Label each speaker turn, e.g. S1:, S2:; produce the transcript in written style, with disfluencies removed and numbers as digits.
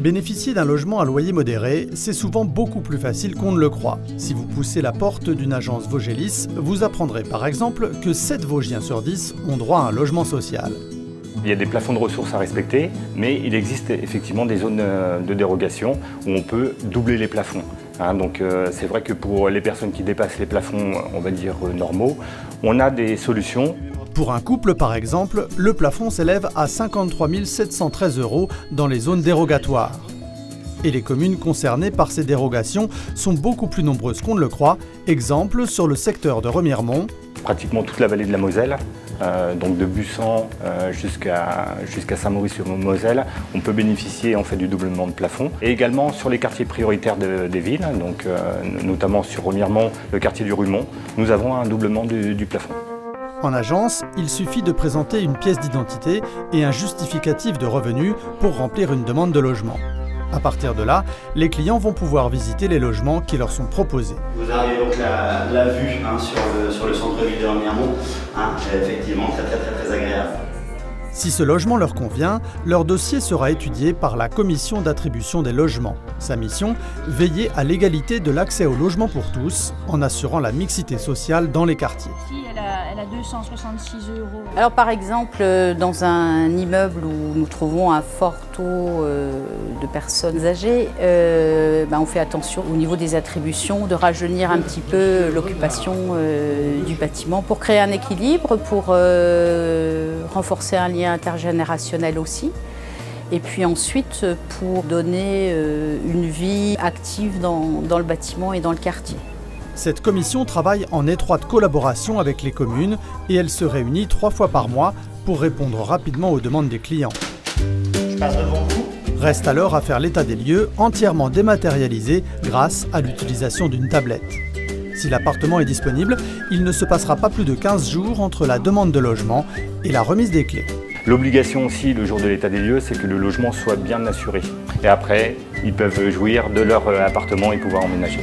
S1: Bénéficier d'un logement à loyer modéré, c'est souvent beaucoup plus facile qu'on ne le croit. Si vous poussez la porte d'une agence Vosgelis, vous apprendrez par exemple que 7 Vosgiens sur 10 ont droit à un logement social.
S2: Il y a des plafonds de ressources à respecter, mais il existe effectivement des zones de dérogation où on peut doubler les plafonds. Donc c'est vrai que pour les personnes qui dépassent les plafonds, on va dire normaux, on a des solutions.
S1: Pour un couple, par exemple, le plafond s'élève à 53 713 € dans les zones dérogatoires. Et les communes concernées par ces dérogations sont beaucoup plus nombreuses qu'on ne le croit. Exemple sur le secteur de Remiremont.
S2: Pratiquement toute la vallée de la Moselle, donc de Bussan jusqu'à Saint-Maurice-sur-Moselle, on peut bénéficier en fait du doublement de plafond. Et également sur les quartiers prioritaires des villes, donc, notamment sur Remiremont, le quartier du Rumont, nous avons un doublement du plafond.
S1: En agence, il suffit de présenter une pièce d'identité et un justificatif de revenus pour remplir une demande de logement. À partir de là, les clients vont pouvoir visiter les logements qui leur sont proposés.
S3: Vous avez donc la vue sur le centre-ville de Remiremont, effectivement très agréable.
S1: Si ce logement leur convient, leur dossier sera étudié par la commission d'attribution des logements. Sa mission, veiller à l'égalité de l'accès au logement pour tous, en assurant la mixité sociale dans les quartiers.
S4: Ici, elle a 266 €.
S5: Alors par exemple, dans un immeuble où nous trouvons un fort taux de personnes âgées, on fait attention au niveau des attributions, de rajeunir un petit peu l'occupation du bâtiment pour créer un équilibre, pour renforcer un lien intergénérationnel aussi. Et puis ensuite pour donner une vie active dans le bâtiment et dans le quartier.
S1: Cette commission travaille en étroite collaboration avec les communes et elle se réunit 3 fois par mois pour répondre rapidement aux demandes des clients.
S3: Je passe devant vous.
S1: Reste alors à faire l'état des lieux entièrement dématérialisé grâce à l'utilisation d'une tablette. Si l'appartement est disponible, il ne se passera pas plus de 15 jours entre la demande de logement et la remise des clés.
S2: L'obligation aussi, le jour de l'état des lieux, c'est que le logement soit bien assuré. Et après, ils peuvent jouir de leur appartement et pouvoir emménager.